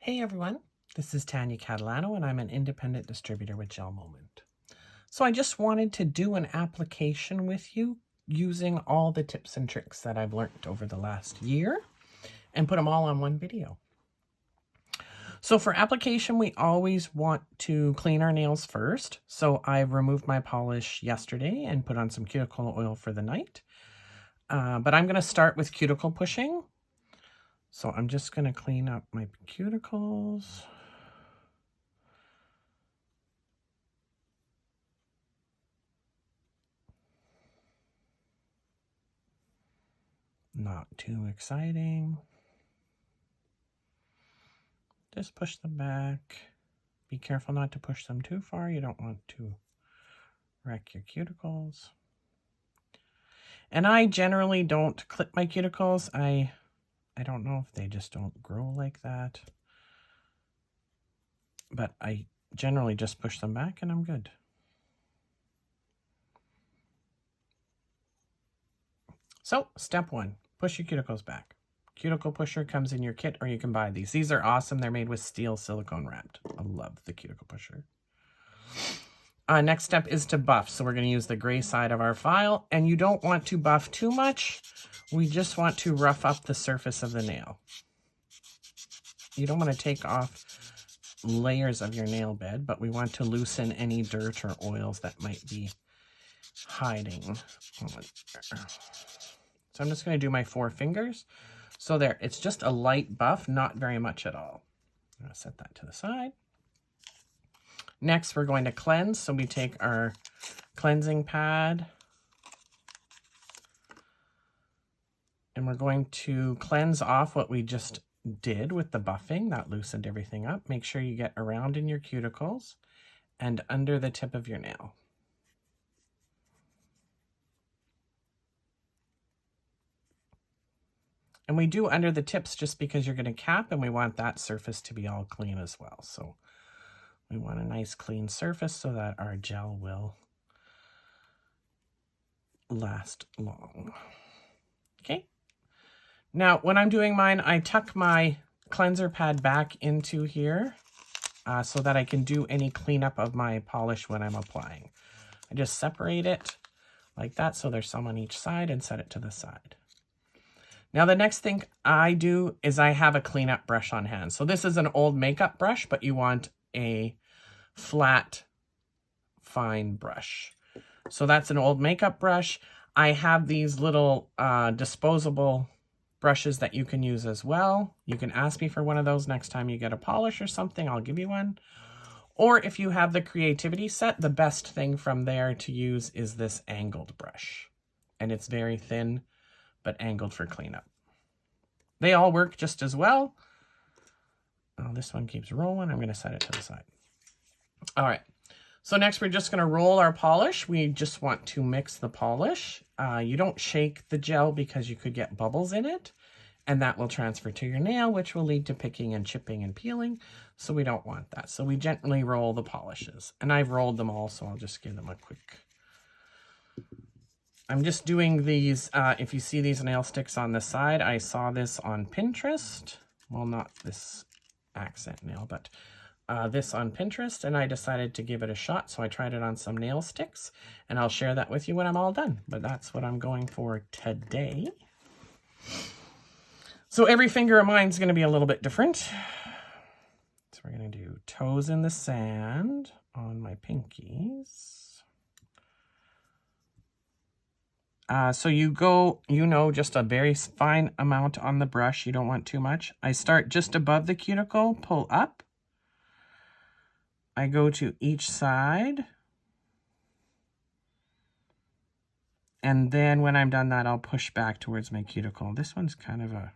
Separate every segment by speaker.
Speaker 1: Hey everyone, this is Tanya Catalano and I'm an independent distributor with GelMoment. So I just wanted to do an application with you using all the tips and tricks that I've learned over the last year and put them all on one video. So for application, we always want to clean our nails first. So I removed my polish yesterday and put on some cuticle oil for the night. But I'm going to start with cuticle pushing. So I'm just going to clean up my cuticles. Not too exciting. Just push them back. Be careful not to push them too far. You don't want to wreck your cuticles. And I generally don't clip my cuticles. I don't know if they just don't grow like that. But I generally just push them back and I'm good. So, step 1, push your cuticles back. Cuticle pusher comes in your kit or you can buy these. These are awesome. They're made with steel silicone wrapped. I love the cuticle pusher. Next step is to buff. So we're going to use the gray side of our file. And you don't want to buff too much. We just want to rough up the surface of the nail. You don't want to take off layers of your nail bed, but we want to loosen any dirt or oils that might be hiding. So I'm just going to do my 4 fingers. So there, it's just a light buff, not very much at all. I'm going to set that to the side. Next, we're going to cleanse. So we take our cleansing pad and we're going to cleanse off what we just did with the buffing. That loosened everything up. Make sure you get around in your cuticles and under the tip of your nail. And we do under the tips just because you're going to cap and we want that surface to be all clean as well. So we want a nice clean surface so that our gel will last long. Okay. Now, when I'm doing mine, I tuck my cleanser pad back into here so that I can do any cleanup of my polish when I'm applying. I just separate it like that so there's some on each side and set it to the side. Now, the next thing I do is I have a cleanup brush on hand. So this is an old makeup brush, but you want a flat, fine brush. So that's an old makeup brush. I have these little disposable brushes that you can use as well. You can ask me for one of those next time you get a polish or something. I'll give you one. Or if you have the creativity set, the best thing from there to use is this angled brush. And it's very thin, but angled for cleanup. They all work just as well. Oh, this one keeps rolling. I'm going to set it to the side. All right. So next we're just going to roll our polish. We just want to mix the polish. You don't shake the gel because you could get bubbles in it. And that will transfer to your nail, which will lead to picking and chipping and peeling. So we don't want that. So we gently roll the polishes. And I've rolled them all, so I'll just give them a quick... I'm just doing these, if you see these nail sticks on the side, I saw this on Pinterest. Well, not this accent nail, but this on Pinterest, and I decided to give it a shot. So I tried it on some nail sticks, and I'll share that with you when I'm all done. But that's what I'm going for today. So every finger of mine is going to be a little bit different. So we're going to do toes in the sand on my pinkies. So you go, just a very fine amount on the brush. You don't want too much. I start just above the cuticle, pull up. I go to each side. And then when I'm done that, I'll push back towards my cuticle. This one's kind of a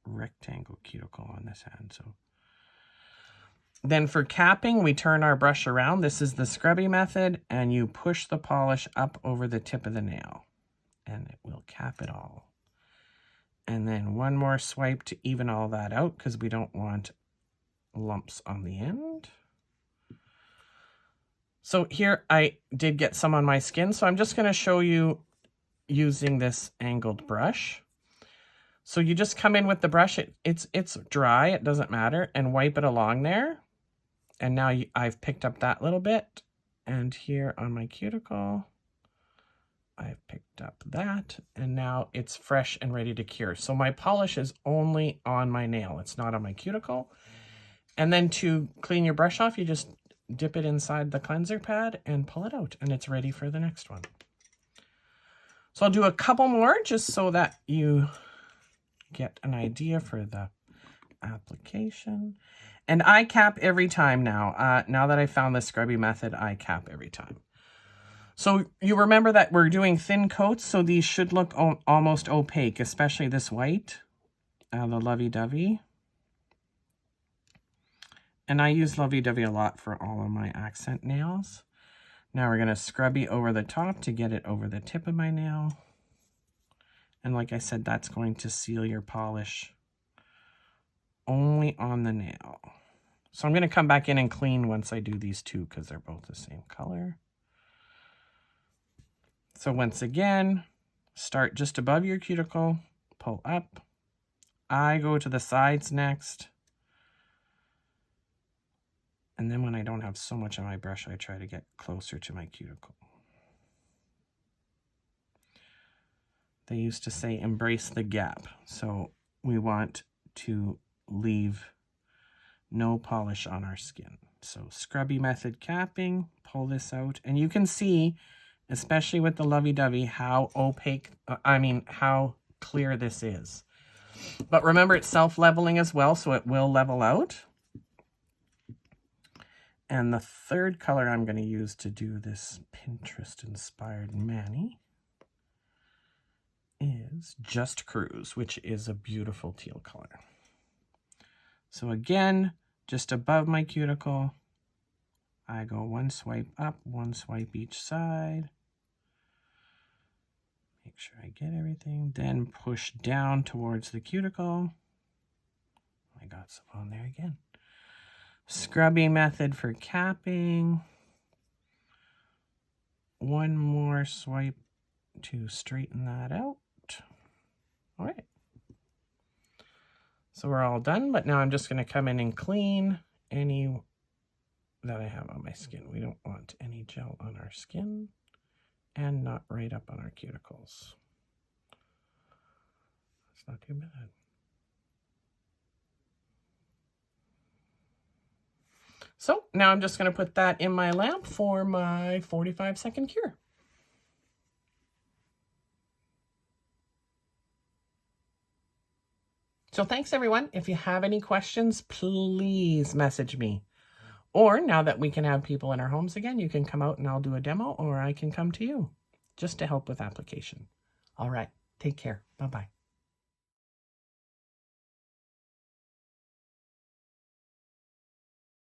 Speaker 1: rectangle cuticle on this hand. So then for capping, we turn our brush around. This is the scrubby method, and you push the polish up over the tip of the nail. And it will cap it all. And then one more swipe to even all that out because we don't want lumps on the end. So here I did get some on my skin, so I'm just going to show you using this angled brush. So you just come in with the brush, it's dry, it doesn't matter, and wipe it along there. And now I've picked up that little bit, and here on my cuticle, I've picked up that, and now it's fresh and ready to cure. So my polish is only on my nail, it's not on my cuticle. And then to clean your brush off, you just dip it inside the cleanser pad and pull it out, and it's ready for the next one. So I'll do a couple more just so that you get an idea for the application. And I cap every time now. Now that I found the scrubby method, I cap every time. So you remember that we're doing thin coats, so these should look almost opaque, especially this white, the lovey-dovey. And I use lovey-dovey a lot for all of my accent nails. Now we're going to scrubby over the top to get it over the tip of my nail. And like I said, that's going to seal your polish only on the nail. So I'm going to come back in and clean once I do these two because they're both the same color. So once again, start just above your cuticle, pull up. I go to the sides next. And then when I don't have so much on my brush, I try to get closer to my cuticle. They used to say, embrace the gap. So we want to leave no polish on our skin. So scrubby method capping, pull this out. And you can see, especially with the lovey-dovey, how opaque, how clear this is. But remember, it's self-leveling as well, so it will level out. And the third color I'm going to use to do this Pinterest-inspired mani is Just Cruise, which is a beautiful teal color. So again, just above my cuticle, I go one swipe up, one swipe each side. Make sure I get everything. Then push down towards the cuticle. I got some on there again. Scrubby method for capping. One more swipe to straighten that out. All right. So we're all done, but now I'm just going to come in and clean any that I have on my skin. We don't want any gel on our skin and not right up on our cuticles. That's not too bad. So now I'm just going to put that in my lamp for my 45-second cure. So thanks, everyone. If you have any questions, please message me. Or now that we can have people in our homes again, you can come out and I'll do a demo, or I can come to you just to help with application. All right. Take care. Bye-bye.